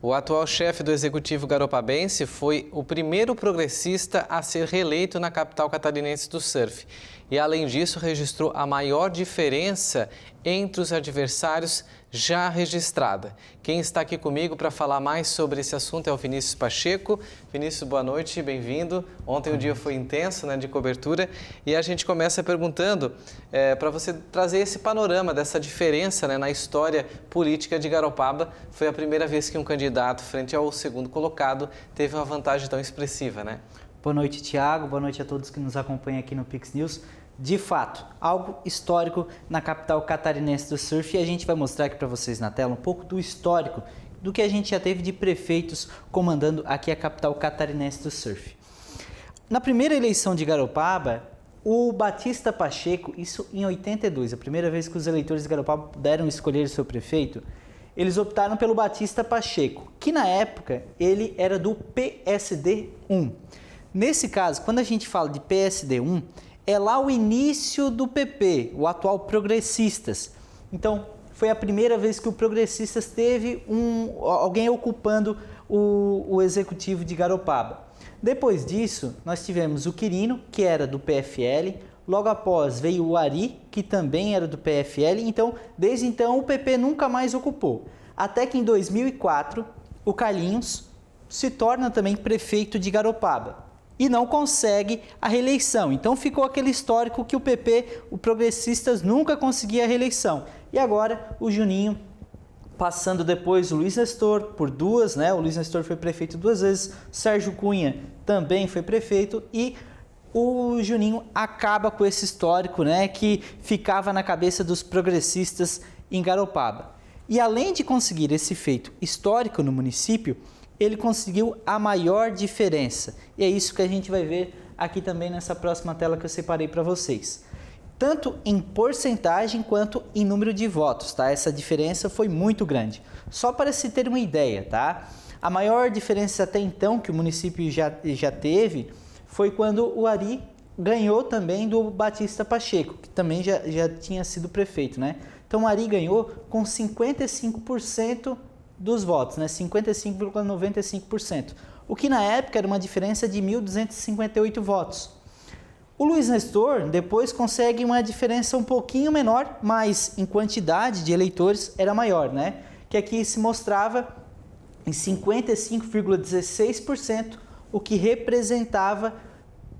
O atual chefe do Executivo garopabense foi o primeiro progressista a ser reeleito na capital catarinense do surf. E, além disso, registrou a maior diferença entre os adversários já registrada. Quem está aqui comigo para falar mais sobre esse assunto é o Vinícius Pacheco. Vinícius, boa noite, bem-vindo. Ontem o dia foi intenso, de cobertura, e a gente começa perguntando para você trazer esse panorama dessa diferença na história política de Garopaba. Foi a primeira vez que um candidato, frente ao segundo colocado, teve uma vantagem tão expressiva, Boa noite, Tiago. Boa noite a todos que nos acompanham aqui no Pix News. De fato, algo histórico na capital catarinense do surf, e a gente vai mostrar aqui para vocês na tela um pouco do histórico do que a gente já teve de prefeitos comandando aqui a capital catarinense do surf. Na primeira eleição de Garopaba, o Batista Pacheco, isso em 82, a primeira vez que os eleitores de Garopaba puderam escolher seu prefeito, eles optaram pelo Batista Pacheco, que na época ele era do PSD1. Nesse caso, quando a gente fala de PSD1, é lá o início do PP, o atual Progressistas. Então, foi a primeira vez que o Progressistas teve alguém ocupando o executivo de Garopaba. Depois disso, nós tivemos o Quirino, que era do PFL. Logo após veio o Ari, que também era do PFL. Então, desde então, o PP nunca mais ocupou. Até que em 2004, o Carlinhos se torna também prefeito de Garopaba e não consegue a reeleição. Então ficou aquele histórico que o PP, o Progressistas, nunca conseguia a reeleição. E agora o Juninho, passando depois o Luiz Nestor por duas, o Luiz Nestor foi prefeito duas vezes, Sérgio Cunha também foi prefeito, e o Juninho acaba com esse histórico, que ficava na cabeça dos progressistas em Garopaba. E além de conseguir esse feito histórico no município, ele conseguiu a maior diferença. E é isso que a gente vai ver aqui também nessa próxima tela que eu separei para vocês. Tanto em porcentagem quanto em número de votos, Essa diferença foi muito grande. Só para se ter uma ideia, A maior diferença até então que o município já teve foi quando o Ari ganhou também do Batista Pacheco, que também já tinha sido prefeito, Então o Ari ganhou com 55% dos votos, 55,95%, o que na época era uma diferença de 1.258 votos. O Luiz Nestor depois consegue uma diferença um pouquinho menor, mas em quantidade de eleitores era maior, Que aqui se mostrava em 55,16%, o que representava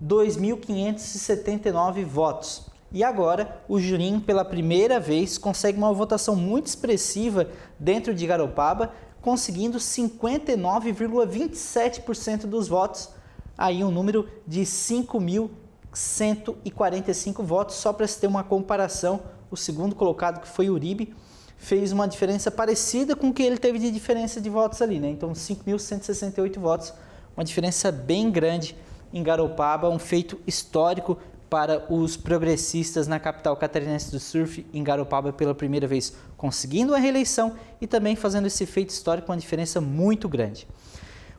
2.579 votos. E agora, o Juninho, pela primeira vez, consegue uma votação muito expressiva dentro de Garopaba, conseguindo 59,27% dos votos, aí um número de 5.145 votos. Só para se ter uma comparação, o segundo colocado, que foi Uribe, fez uma diferença parecida com o que ele teve de diferença de votos ali, Então, 5.168 votos, uma diferença bem grande em Garopaba, um feito histórico para os progressistas na capital catarinense do surf, em Garopaba, pela primeira vez, conseguindo a reeleição e também fazendo esse feito histórico com uma diferença muito grande.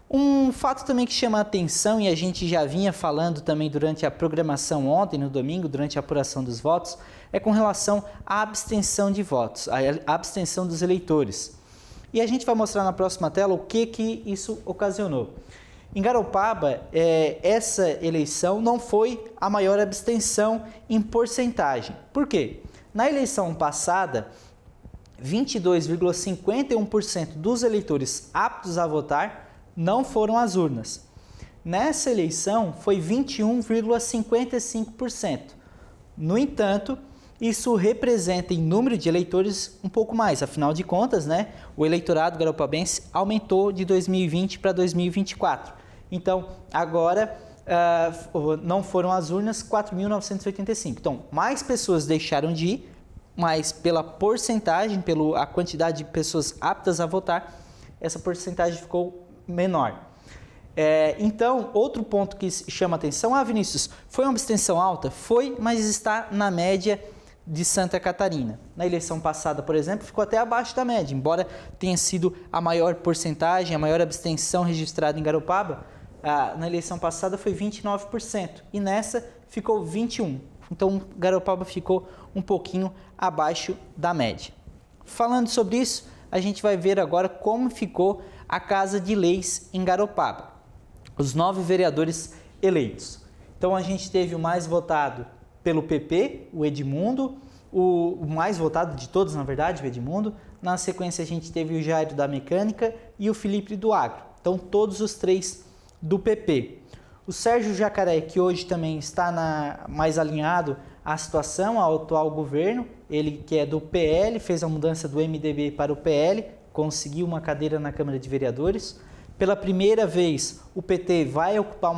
Um fato também que chama a atenção, e a gente já vinha falando também durante a programação ontem, no domingo, durante a apuração dos votos, é com relação à abstenção de votos, a abstenção dos eleitores. E a gente vai mostrar na próxima tela o que isso ocasionou. Em Garopaba, essa eleição não foi a maior abstenção em porcentagem. Por quê? Na eleição passada, 22,51% dos eleitores aptos a votar não foram às urnas. Nessa eleição, foi 21,55%. No entanto, isso representa em número de eleitores um pouco mais. Afinal de contas, o eleitorado garopabense aumentou de 2020 para 2024. Então, agora não foram às urnas 4.985. Então, mais pessoas deixaram de ir, mas pela porcentagem, pela quantidade de pessoas aptas a votar, essa porcentagem ficou menor. Então, outro ponto que chama atenção, Vinícius, foi uma abstenção alta? Foi, mas está na média de Santa Catarina. Na eleição passada, por exemplo, ficou até abaixo da média, embora tenha sido a maior porcentagem, a maior abstenção registrada em Garopaba. Na eleição passada foi 29% e nessa ficou 21%. Então, Garopaba ficou um pouquinho abaixo da média. Falando sobre isso, a gente vai ver agora como ficou a Casa de Leis em Garopaba. Os 9 vereadores eleitos. Então a gente teve o mais votado pelo PP, o Edmundo, o mais votado de todos, na verdade, o Edmundo. Na sequência a gente teve o Jairo da Mecânica e o Felipe do Agro. Então todos os 3 do PP. O Sérgio Jacaré, que hoje também está mais alinhado à situação, ao atual governo, ele que é do PL, fez a mudança do MDB para o PL, conseguiu uma cadeira na Câmara de Vereadores. Pela primeira vez, o PT vai ocupar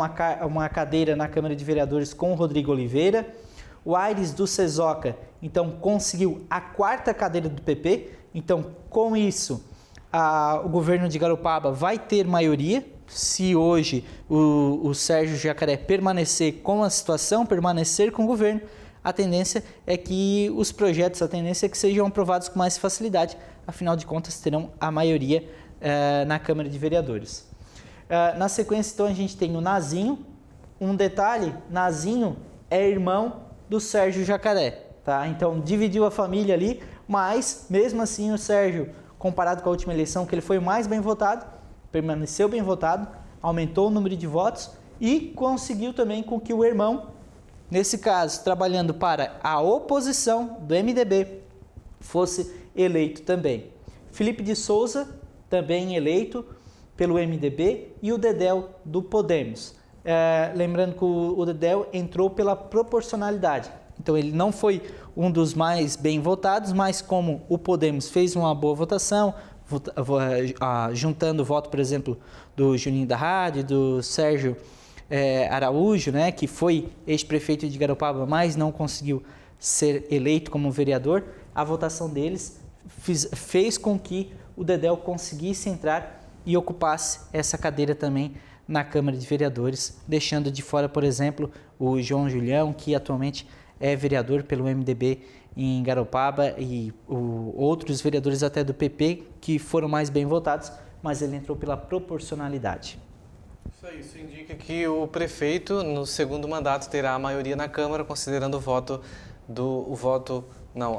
uma cadeira na Câmara de Vereadores com o Rodrigo Oliveira. O Aires do Cezoca, então, conseguiu a 4ª cadeira do PP. Então, com isso, o governo de Garopaba vai ter maioria. Se hoje o Sérgio Jacaré permanecer com a situação, permanecer com o governo, a tendência é que os projetos, a tendência é que sejam aprovados com mais facilidade. Afinal de contas, terão a maioria na Câmara de Vereadores. Na sequência, então, a gente tem o Nazinho. Um detalhe, Nazinho é irmão do Sérgio Jacaré, tá? Então, dividiu a família ali, mas, mesmo assim, o Sérgio, comparado com a última eleição, que ele foi o mais bem votado, permaneceu bem votado, aumentou o número de votos e conseguiu também com que o irmão, nesse caso, trabalhando para a oposição do MDB, fosse eleito também. Felipe de Souza, também eleito pelo MDB, e o Dedéu do Podemos. Lembrando que o Dedéu entrou pela proporcionalidade. Então ele não foi um dos mais bem votados, mas como o Podemos fez uma boa votação, juntando o voto, por exemplo, do Juninho da Rádio, do Sérgio Araújo, né, que foi ex-prefeito de Garopaba, mas não conseguiu ser eleito como vereador, a votação deles fez com que o Dedéu conseguisse entrar e ocupasse essa cadeira também na Câmara de Vereadores, deixando de fora, por exemplo, o João Julião, que atualmente é vereador pelo MDB em Garopaba, e outros vereadores até do PP que foram mais bem votados, mas ele entrou pela proporcionalidade. Isso indica que o prefeito, no segundo mandato, terá a maioria na Câmara, considerando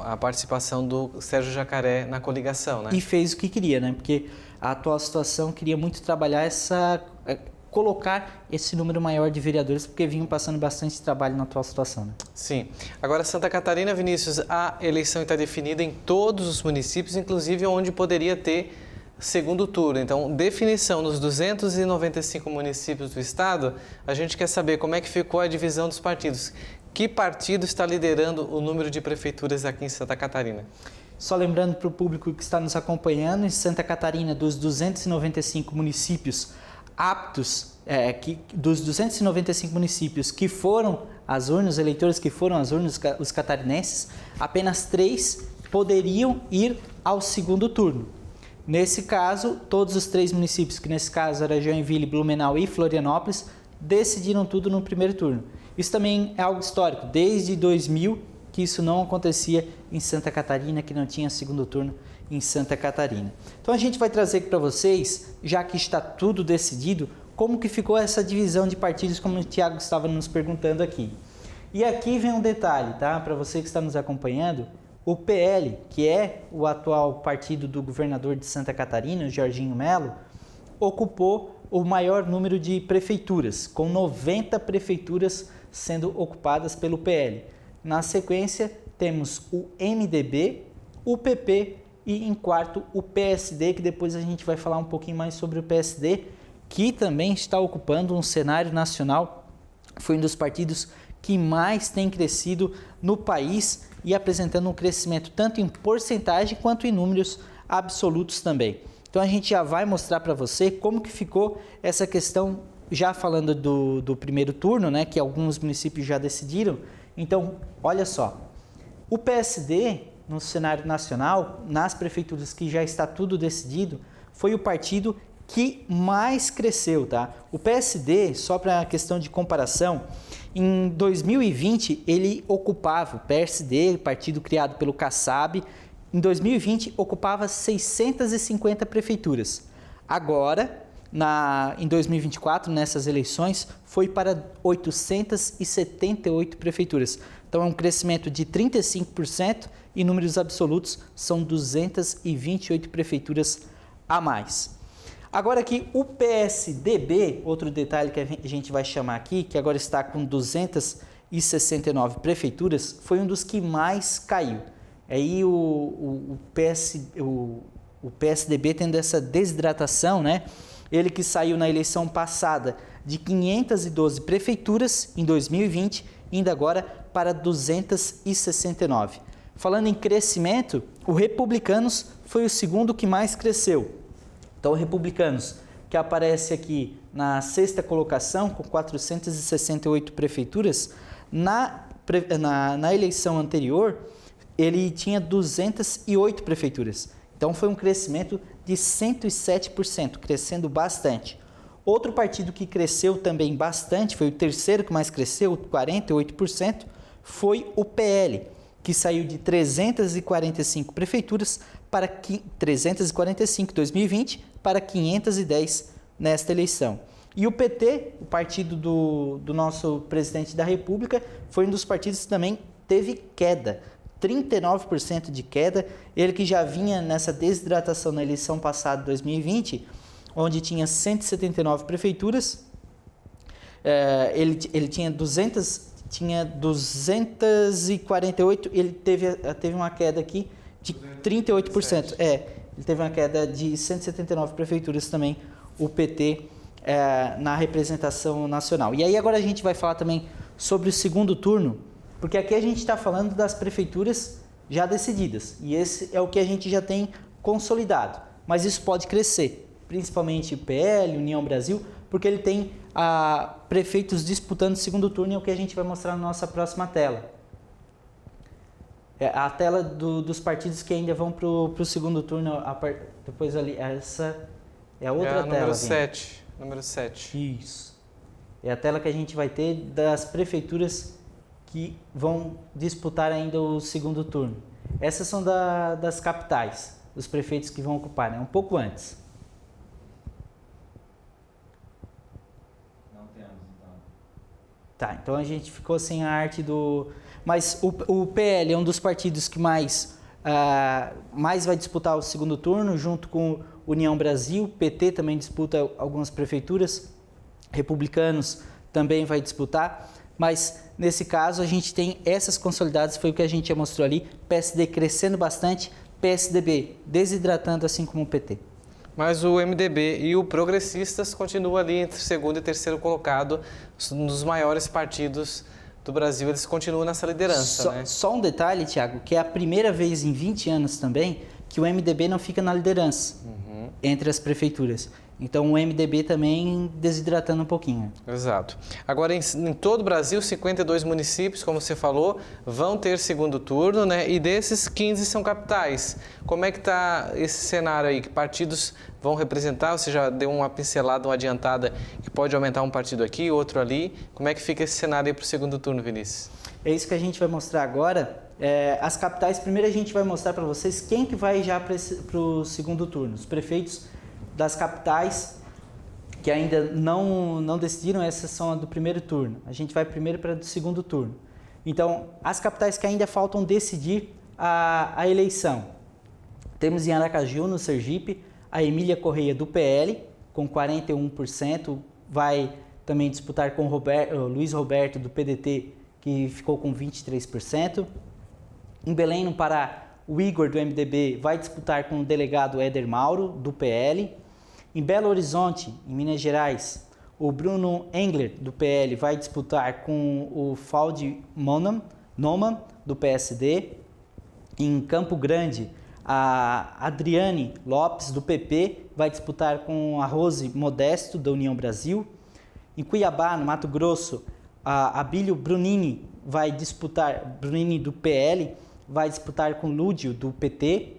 a participação do Sérgio Jacaré na coligação, né? E fez o que queria, né? Porque a atual situação queria muito trabalhar colocar esse número maior de vereadores, porque vinham passando bastante trabalho na atual situação, né? Sim. Agora, Santa Catarina, Vinícius, a eleição está definida em todos os municípios, inclusive onde poderia ter segundo turno. Então, definição nos 295 municípios do estado, a gente quer saber como é que ficou a divisão dos partidos. Que partido está liderando o número de prefeituras aqui em Santa Catarina? Só lembrando para o público que está nos acompanhando, em Santa Catarina, dos 295 municípios aptos, dos 295 municípios que foram às urnas, os eleitores que foram às urnas, os catarinenses, apenas 3 poderiam ir ao segundo turno. Nesse caso, todos os 3 municípios, que nesse caso era Joinville, Blumenau e Florianópolis, decidiram tudo no primeiro turno. Isso também é algo histórico, desde 2000 que isso não acontecia em Santa Catarina, que não tinha segundo turno em Santa Catarina. Então a gente vai trazer aqui para vocês, já que está tudo decidido, como que ficou essa divisão de partidos, como o Tiago estava nos perguntando aqui. E aqui vem um detalhe, tá? Para você que está nos acompanhando, o PL, que é o atual partido do governador de Santa Catarina, o Jorginho Melo, ocupou o maior número de prefeituras, com 90 prefeituras sendo ocupadas pelo PL. Na sequência, temos o MDB, o PP e, em quarto, o PSD, que depois a gente vai falar um pouquinho mais sobre o PSD, que também está ocupando um cenário nacional. Foi um dos partidos que mais tem crescido no país e apresentando um crescimento tanto em porcentagem quanto em números absolutos também. Então a gente já vai mostrar para você como que ficou essa questão, já falando do primeiro turno, né, que alguns municípios já decidiram. Então, olha só, o PSD no cenário nacional, nas prefeituras que já está tudo decidido, foi o partido que mais cresceu, tá? O PSD, só para a questão de comparação, em 2020 ele ocupava, o PSD, partido criado pelo Kassab, em 2020 ocupava 650 prefeituras. Agora, em 2024, nessas eleições, foi para 878 prefeituras. Então é um crescimento de 35% e números absolutos são 228 prefeituras a mais. Agora aqui o PSDB, outro detalhe que a gente vai chamar aqui, que agora está com 269 prefeituras, foi um dos que mais caiu. Aí o PSDB tendo essa desidratação, né? Ele que saiu na eleição passada de 512 prefeituras em 2020, indo agora para 269. Falando em crescimento, o Republicanos foi o segundo que mais cresceu. Então, o Republicanos, que aparece aqui na sexta colocação, com 468 prefeituras, na eleição anterior, ele tinha 208 prefeituras. Então, foi um crescimento de 107%, crescendo bastante. Outro partido que cresceu também bastante, foi o terceiro que mais cresceu, 48%, foi o PL, que saiu de 345 prefeituras para 345 em 2020 para 510 nesta eleição. E o PT, o partido do nosso presidente da República, foi um dos partidos que também teve queda, 39% de queda. Ele que já vinha nessa desidratação na eleição passada, 2020, onde tinha 179 prefeituras, ele tinha 248, ele teve uma queda aqui de 38%. Ele teve uma queda de 179 prefeituras também, o PT, na representação nacional. E aí agora a gente vai falar também sobre o segundo turno, porque aqui a gente está falando das prefeituras já decididas, e esse é o que a gente já tem consolidado, mas isso pode crescer, principalmente PL, União Brasil, porque ele tem prefeitos disputando o segundo turno, é o que a gente vai mostrar na nossa próxima tela. A tela dos partidos que ainda vão para o segundo turno, depois ali, essa é a outra tela. Número 7. Isso. É a tela que a gente vai ter das prefeituras que vão disputar ainda o segundo turno. Essas são das capitais, dos prefeitos que vão ocupar, né? Um pouco antes. Tá, então a gente ficou sem a arte do... Mas o PL é um dos partidos que mais vai disputar o segundo turno, junto com União Brasil. PT também disputa algumas prefeituras. Republicanos também vai disputar. Mas, nesse caso, a gente tem essas consolidadas, foi o que a gente já mostrou ali. PSD crescendo bastante, PSDB desidratando, assim como o PT. Mas o MDB e o Progressistas continuam ali entre segundo e terceiro colocado, um dos maiores partidos do Brasil. Eles continuam nessa liderança, né? Só um detalhe, Thiago, que é a primeira vez em 20 anos também que o MDB não fica na liderança entre as prefeituras. Então, o MDB também desidratando um pouquinho. Exato. Agora, em todo o Brasil, 52 municípios, como você falou, vão ter segundo turno, né? E desses, 15 são capitais. Como é que está esse cenário aí? Que partidos vão representar? Você já deu uma pincelada, uma adiantada, que pode aumentar um partido aqui, outro ali. Como é que fica esse cenário aí para o segundo turno, Vinícius? É isso que a gente vai mostrar agora. As capitais, primeiro a gente vai mostrar para vocês quem que vai já para o segundo turno. Os prefeitos das capitais que ainda não decidiram, essas são as do primeiro turno. A gente vai primeiro para o segundo turno. Então, as capitais que ainda faltam decidir a eleição. Temos em Aracaju, no Sergipe, a Emília Correia do PL, com 41%, vai também disputar com o Luiz Roberto do PDT, que ficou com 23%. Em Belém, no Pará, o Igor do MDB vai disputar com o delegado Éder Mauro, do PL. Em Belo Horizonte, em Minas Gerais, o Bruno Engler, do PL, vai disputar com o Faldi Noman, do PSD. Em Campo Grande, a Adriane Lopes, do PP, vai disputar com a Rose Modesto, da União Brasil. Em Cuiabá, no Mato Grosso, a Abílio Brunini, Brunini do PL, vai disputar com Lúdio, do PT.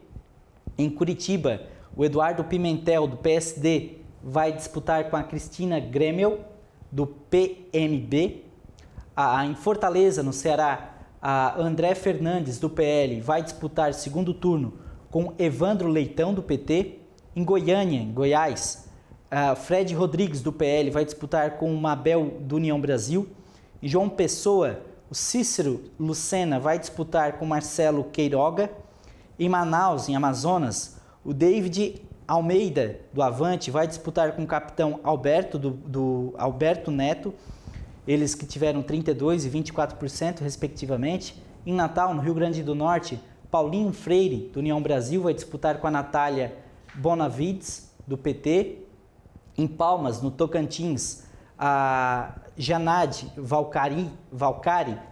Em Curitiba, o Eduardo Pimentel, do PSD, vai disputar com a Cristina Gremel, do PMB. Em Fortaleza, no Ceará, a André Fernandes, do PL, vai disputar segundo turno com Evandro Leitão, do PT. Em Goiânia, em Goiás, Fred Rodrigues, do PL, vai disputar com Mabel, do União Brasil. Em João Pessoa, o Cícero Lucena vai disputar com Marcelo Queiroga. Em Manaus, em Amazonas, o David Almeida, do Avante, vai disputar com o capitão Alberto, do Alberto Neto, eles que tiveram 32% e 24%, respectivamente. Em Natal, no Rio Grande do Norte, Paulinho Freire, do União Brasil, vai disputar com a Natália Bonavides, do PT. Em Palmas, no Tocantins, a Janade Valcari,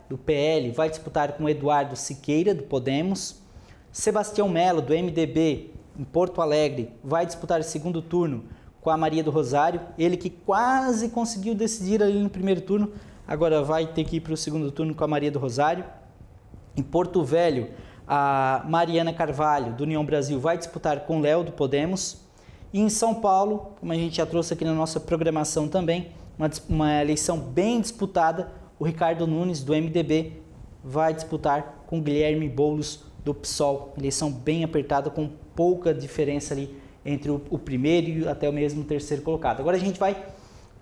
do PL, vai disputar com o Eduardo Siqueira, do Podemos. Sebastião Melo, do MDB, em Porto Alegre, vai disputar o segundo turno com a Maria do Rosário. Ele que quase conseguiu decidir ali no primeiro turno, agora vai ter que ir para o segundo turno com a Maria do Rosário. Em Porto Velho, a Mariana Carvalho, do União Brasil, vai disputar com o Léo, do Podemos. E em São Paulo, como a gente já trouxe aqui na nossa programação também, uma eleição bem disputada, o Ricardo Nunes, do MDB, vai disputar com Guilherme Boulos, do PSOL. Eleição bem apertada, com pouca diferença ali entre o primeiro e até o mesmo terceiro colocado. Agora a gente vai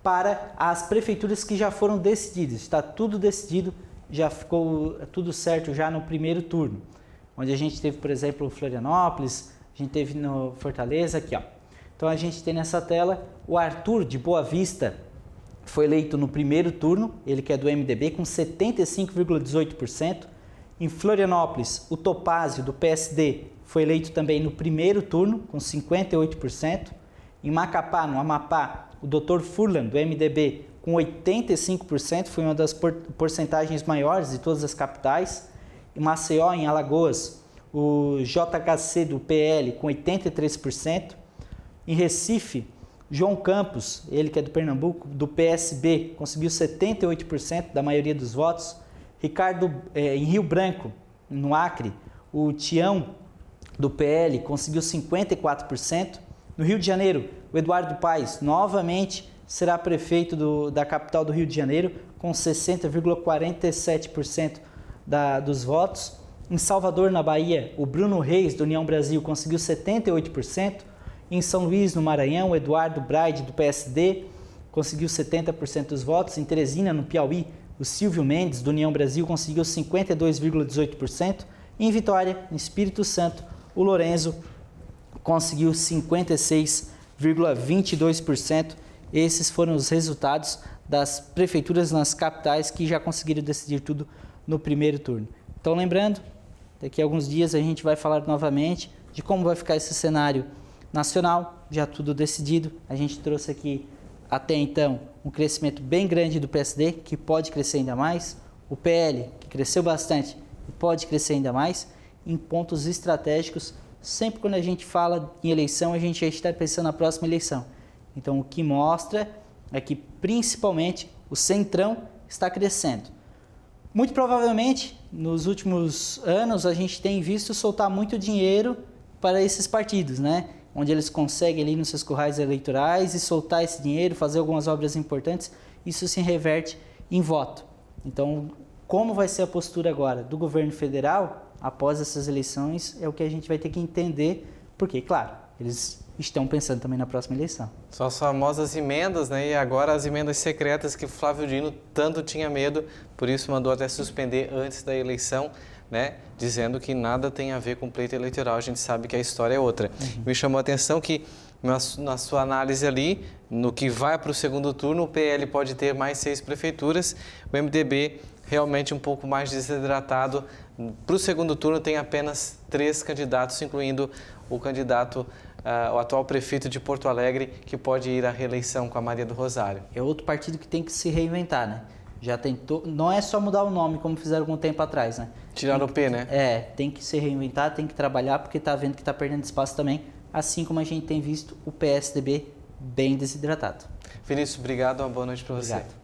para as prefeituras que já foram decididas. Está tudo decidido, já ficou tudo certo já no primeiro turno. Onde a gente teve, por exemplo, Florianópolis, a gente teve no Fortaleza, aqui ó. Então a gente tem nessa tela o Arthur de Boa Vista, foi eleito no primeiro turno, ele que é do MDB, com 75,18%. Em Florianópolis, o Topázio, do PSD, foi eleito também no primeiro turno, com 58%. Em Macapá, no Amapá, o Dr. Furlan, do MDB, com 85%, foi uma das porcentagens maiores de todas as capitais. Em Maceió, em Alagoas, o JHC, do PL, com 83%. Em Recife, João Campos, ele que é do Pernambuco, do PSB, conseguiu 78% da maioria dos votos. Em Rio Branco, no Acre, o Tião, do PL, conseguiu 54%. No Rio de Janeiro, o Eduardo Paes, novamente, será prefeito da capital do Rio de Janeiro, com 60,47% dos votos. Em Salvador, na Bahia, o Bruno Reis, do União Brasil, conseguiu 78%. Em São Luís, no Maranhão, o Eduardo Braide, do PSD, conseguiu 70% dos votos. Em Teresina, no Piauí, o Silvio Mendes, do União Brasil, conseguiu 52,18%. Em Vitória, no Espírito Santo, o Lorenzo conseguiu 56,22%. Esses foram os resultados das prefeituras nas capitais que já conseguiram decidir tudo no primeiro turno. Então, lembrando, daqui a alguns dias a gente vai falar novamente de como vai ficar esse cenário nacional, já tudo decidido. A gente trouxe aqui, até então, um crescimento bem grande do PSD, que pode crescer ainda mais. O PL, que cresceu bastante e pode crescer ainda mais, em pontos estratégicos. Sempre quando a gente fala em eleição, a gente já está pensando na próxima eleição. Então, o que mostra é que, principalmente, o Centrão está crescendo. Muito provavelmente, nos últimos anos, a gente tem visto soltar muito dinheiro para esses partidos, né? Onde eles conseguem ali nos seus currais eleitorais e soltar esse dinheiro, fazer algumas obras importantes, isso se reverte em voto. Então, como vai ser a postura agora do governo federal após essas eleições é o que a gente vai ter que entender, porque, claro, eles estão pensando também na próxima eleição. São as famosas emendas, né? E agora as emendas secretas que Flávio Dino tanto tinha medo, por isso mandou até suspender antes da eleição, né? Dizendo que nada tem a ver com pleito eleitoral, a gente sabe que a história é outra. Me chamou a atenção que, na sua análise ali, no que vai para o segundo turno, o PL pode ter mais 6 prefeituras, o MDB realmente um pouco mais desidratado. Para o segundo turno tem apenas 3 candidatos, incluindo o candidato, o atual prefeito de Porto Alegre, que pode ir à reeleição com a Maria do Rosário. É outro partido que tem que se reinventar, né? Já tentou, não é só mudar o nome, como fizeram algum tempo atrás, né? Tirar o P, né? Tem que se reinventar, tem que trabalhar, porque está vendo que está perdendo espaço também, assim como a gente tem visto o PSDB bem desidratado. Vinícius, obrigado, uma boa noite para você. Obrigado.